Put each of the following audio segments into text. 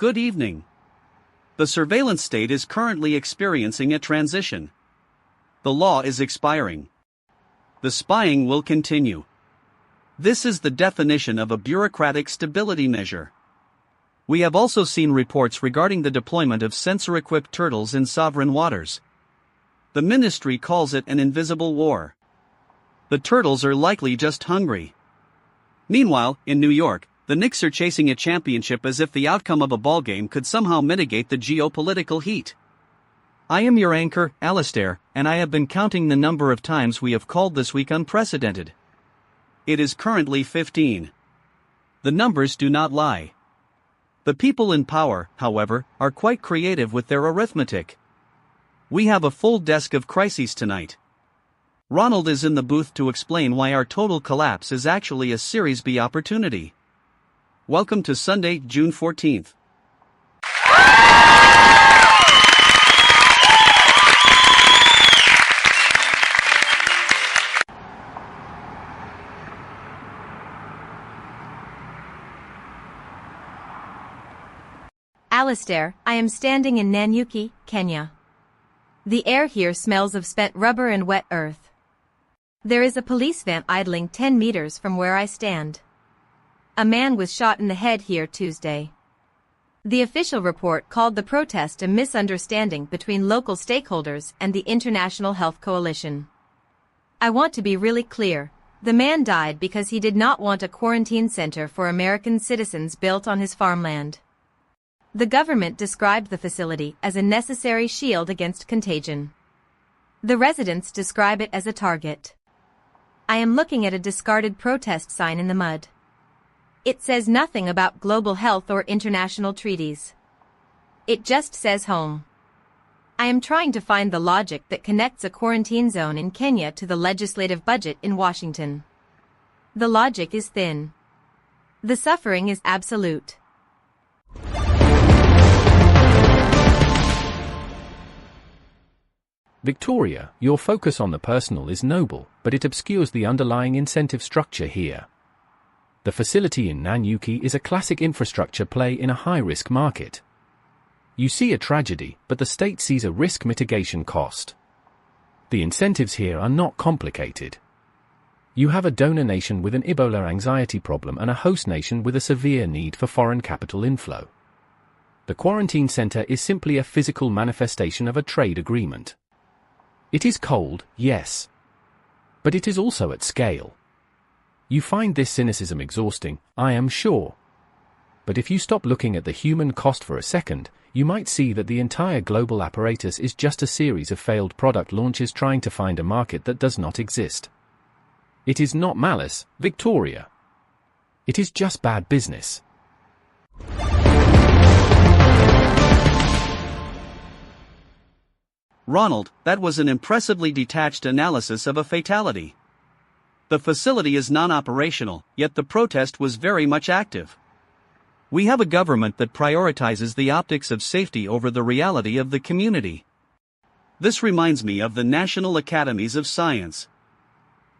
Good evening. The surveillance state is currently experiencing a transition. The law is expiring. The spying will continue. This is the definition of a bureaucratic stability measure. We have also seen reports regarding the deployment of sensor-equipped turtles in sovereign waters. The ministry calls it an invisible war. The turtles are likely just hungry. Meanwhile, in New York, the Knicks are chasing a championship as if the outcome of a ballgame could somehow mitigate the geopolitical heat. I am your anchor, Alistair, and I have been counting the number of times we have called this week unprecedented. It is currently 15. The numbers do not lie. The people in power, however, are quite creative with their arithmetic. We have a full desk of crises tonight. Ronald is in the booth to explain why our total collapse is actually a Series B opportunity. Welcome to Sunday, June 14th. Alistair, I am standing in Nanyuki, Kenya. The air here smells of spent rubber and wet earth. There is a police van idling 10 meters from where I stand. A man was shot in the head here Tuesday. The official report called the protest a misunderstanding between local stakeholders and the International Health Coalition. I want to be really clear. The man died because he did not want a quarantine center for American citizens built on his farmland. The government described the facility as a necessary shield against contagion. The residents describe it as a target. I am looking at a discarded protest sign in the mud. It says nothing about global health or international treaties. It just says home. I am trying to find the logic that connects a quarantine zone in Kenya to the legislative budget in Washington. The logic is thin. The suffering is absolute. Victoria, your focus on the personal is noble, but it obscures the underlying incentive structure here. The facility in Nanyuki is a classic infrastructure play in a high-risk market. You see a tragedy, but the state sees a risk mitigation cost. The incentives here are not complicated. You have a donor nation with an Ebola anxiety problem and a host nation with a severe need for foreign capital inflow. The quarantine center is simply a physical manifestation of a trade agreement. It is cold, yes. But it is also at scale. You find this cynicism exhausting, I am sure. But if you stop looking at the human cost for a second, you might see that the entire global apparatus is just a series of failed product launches trying to find a market that does not exist. It is not malice, Victoria. It is just bad business. Ronald, that was an impressively detached analysis of a fatality. The facility is non-operational, yet the protest was very much active. We have a government that prioritizes the optics of safety over the reality of the community. This reminds me of the National Academies of Science.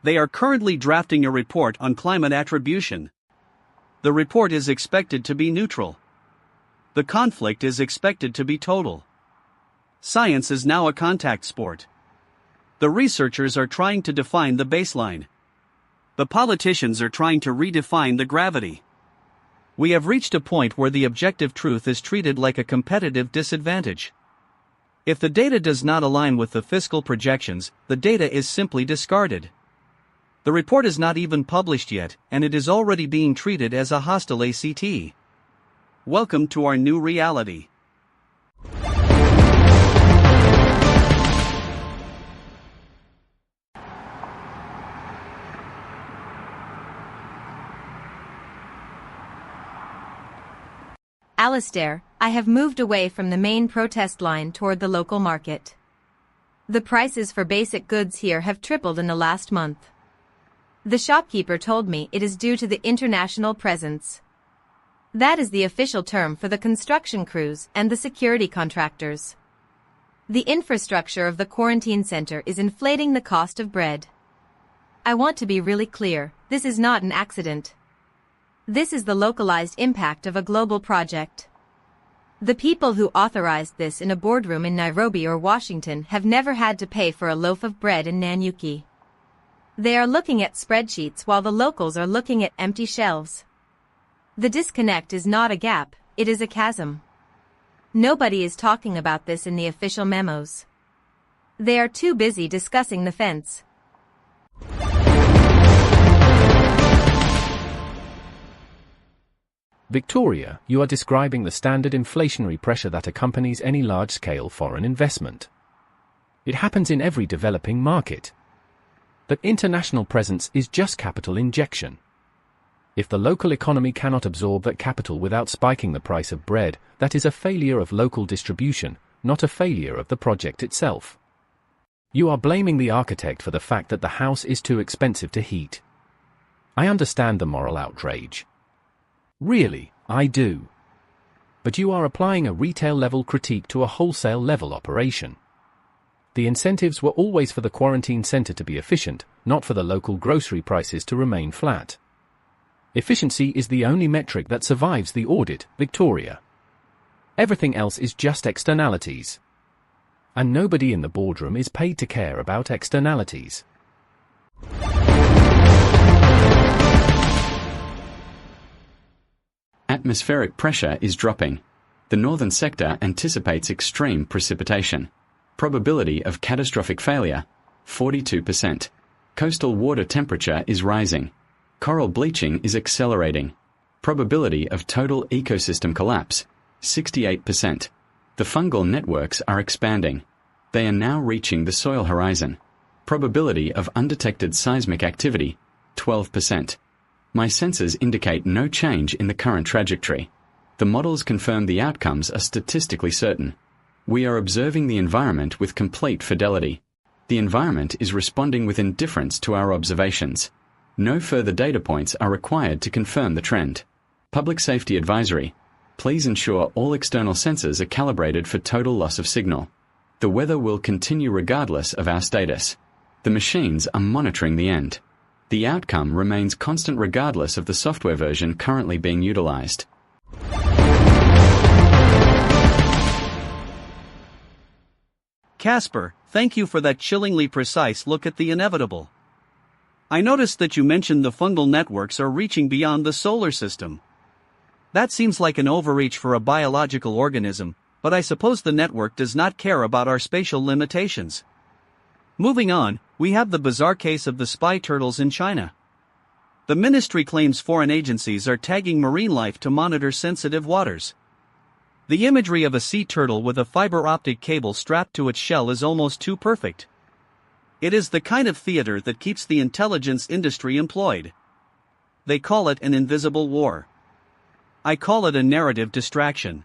They are currently drafting a report on climate attribution. The report is expected to be neutral. The conflict is expected to be total. Science is now a contact sport. The researchers are trying to define the baseline. The politicians are trying to redefine the gravity. We have reached a point where the objective truth is treated like a competitive disadvantage. If the data does not align with the fiscal projections, the data is simply discarded. The report is not even published yet, and it is already being treated as a hostile ACT. Welcome to our new reality. Alistair, I have moved away from the main protest line toward the local market. The prices for basic goods here have tripled in the last month. The shopkeeper told me it is due to the international presence. That is the official term for the construction crews and the security contractors. The infrastructure of the quarantine center is inflating the cost of bread. I want to be really clear, this is not an accident. This is the localized impact of a global project. The people who authorized this in a boardroom in Nairobi or Washington have never had to pay for a loaf of bread in Nanyuki. They are looking at spreadsheets while the locals are looking at empty shelves. The disconnect is not a gap, it is a chasm. Nobody is talking about this in the official memos. They are too busy discussing the fence. Victoria, you are describing the standard inflationary pressure that accompanies any large-scale foreign investment. It happens in every developing market. But international presence is just capital injection. If the local economy cannot absorb that capital without spiking the price of bread, that is a failure of local distribution, not a failure of the project itself. You are blaming the architect for the fact that the house is too expensive to heat. I understand the moral outrage. Really, I do. But you are applying a retail-level critique to a wholesale-level operation. The incentives were always for the quarantine center to be efficient, not for the local grocery prices to remain flat. Efficiency is the only metric that survives the audit, Victoria. Everything else is just externalities. And nobody in the boardroom is paid to care about externalities. Atmospheric pressure is dropping. The northern sector anticipates extreme precipitation. Probability of catastrophic failure, 42%. Coastal water temperature is rising. Coral bleaching is accelerating. Probability of total ecosystem collapse, 68%. The fungal networks are expanding. They are now reaching the soil horizon. Probability of undetected seismic activity, 12%. My sensors indicate no change in the current trajectory. The models confirm the outcomes are statistically certain. We are observing the environment with complete fidelity. The environment is responding with indifference to our observations. No further data points are required to confirm the trend. Public Safety Advisory. Please ensure all external sensors are calibrated for total loss of signal. The weather will continue regardless of our status. The machines are monitoring the end. The outcome remains constant regardless of the software version currently being utilized. Casper, thank you for that chillingly precise look at the inevitable. I noticed that you mentioned the fungal networks are reaching beyond the solar system. That seems like an overreach for a biological organism, but I suppose the network does not care about our spatial limitations. Moving on, we have the bizarre case of the spy turtles in China. The ministry claims foreign agencies are tagging marine life to monitor sensitive waters. The imagery of a sea turtle with a fiber optic cable strapped to its shell is almost too perfect. It is the kind of theater that keeps the intelligence industry employed. They call it an invisible war. I call it a narrative distraction.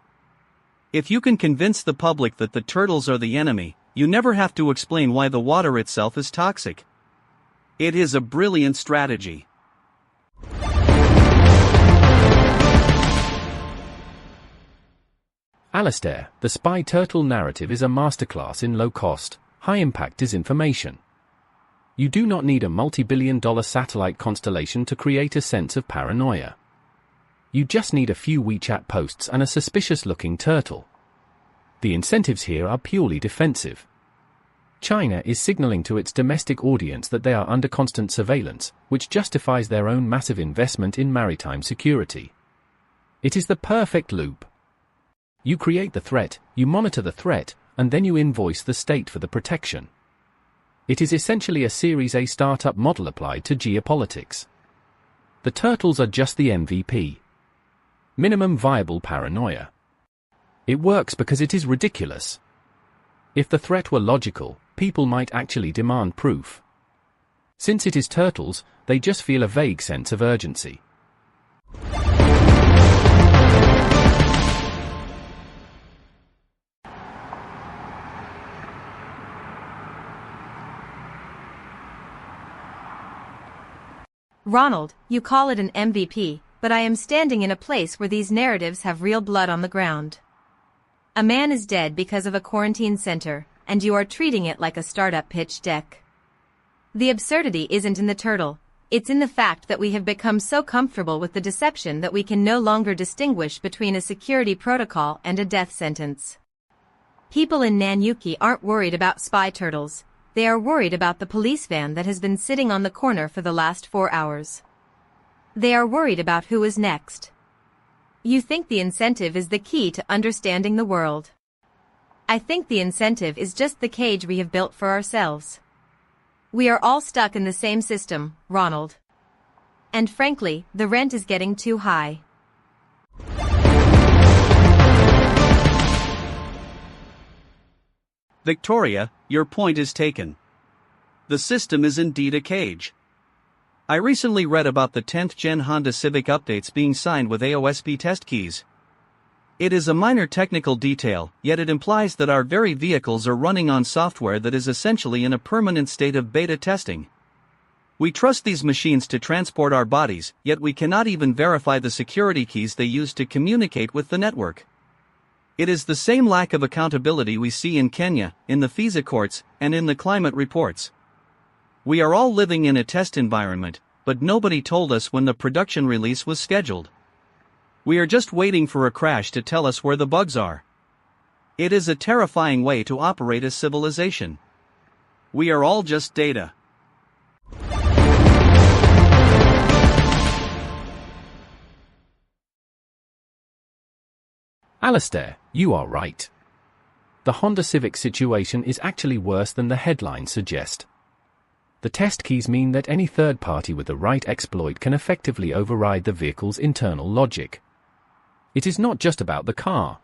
If you can convince the public that the turtles are the enemy, you never have to explain why the water itself is toxic. It is a brilliant strategy. Alistair, the spy turtle narrative is a masterclass in low-cost, high-impact disinformation. You do not need a multi-billion-dollar satellite constellation to create a sense of paranoia. You just need a few WeChat posts and a suspicious-looking turtle. The incentives here are purely defensive. China is signaling to its domestic audience that they are under constant surveillance, which justifies their own massive investment in maritime security. It is the perfect loop. You create the threat, you monitor the threat, and then you invoice the state for the protection. It is essentially a Series A startup model applied to geopolitics. The turtles are just the MVP. Minimum viable paranoia. It works because it is ridiculous. If the threat were logical, people might actually demand proof. Since it is turtles, they just feel a vague sense of urgency. Ronald, you call it an MVP, but I am standing in a place where these narratives have real blood on the ground. A man is dead because of a quarantine center, and you are treating it like a startup pitch deck. The absurdity isn't in the turtle, It's in the fact that we have become so comfortable with the deception that we can no longer distinguish between a security protocol and a death sentence. People in Nanyuki aren't worried about spy turtles, they are worried about the police van that has been sitting on the corner for the last 4 hours. They are worried about who is next. You think the incentive is the key to understanding the world. I think the incentive is just the cage we have built for ourselves. We are all stuck in the same system, Ronald. And frankly, the rent is getting too high. Victoria, your point is taken. The system is indeed a cage. I recently read about the 10th Gen Honda Civic updates being signed with AOSP test keys. It is a minor technical detail, yet it implies that our very vehicles are running on software that is essentially in a permanent state of beta testing. We trust these machines to transport our bodies, yet we cannot even verify the security keys they use to communicate with the network. It is the same lack of accountability we see in Kenya, in the FISA courts, and in the climate reports. We are all living in a test environment, but nobody told us when the production release was scheduled. We are just waiting for a crash to tell us where the bugs are. It is a terrifying way to operate a civilization. We are all just data. Alistair, you are right. The Honda Civic situation is actually worse than the headlines suggest. The test keys mean that any third party with the right exploit can effectively override the vehicle's internal logic. It is not just about the car.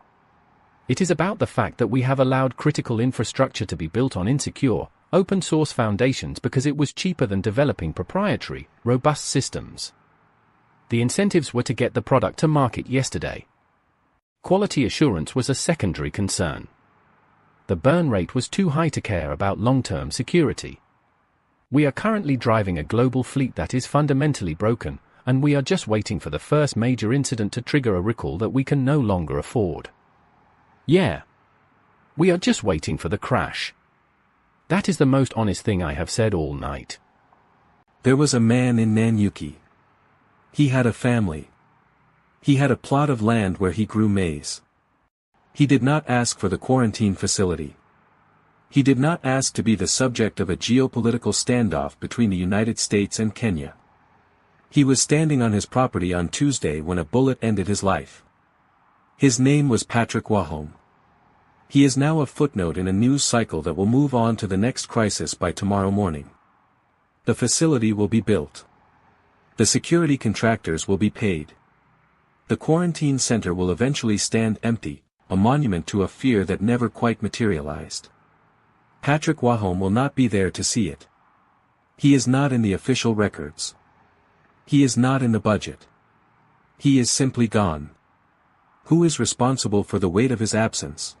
It is about the fact that we have allowed critical infrastructure to be built on insecure, open-source foundations because it was cheaper than developing proprietary, robust systems. The incentives were to get the product to market yesterday. Quality assurance was a secondary concern. The burn rate was too high to care about long-term security. We are currently driving a global fleet that is fundamentally broken, and we are just waiting for the first major incident to trigger a recall that we can no longer afford. Yeah. We are just waiting for the crash. That is the most honest thing I have said all night. There was a man in Nanyuki. He had a family. He had a plot of land where he grew maize. He did not ask for the quarantine facility. He did not ask to be the subject of a geopolitical standoff between the United States and Kenya. He was standing on his property on Tuesday when a bullet ended his life. His name was Patrick Wahome. He is now a footnote in a news cycle that will move on to the next crisis by tomorrow morning. The facility will be built. The security contractors will be paid. The quarantine center will eventually stand empty, a monument to a fear that never quite materialized. Patrick Wahome will not be there to see it. He is not in the official records. He is not in the budget. He is simply gone. Who is responsible for the weight of his absence?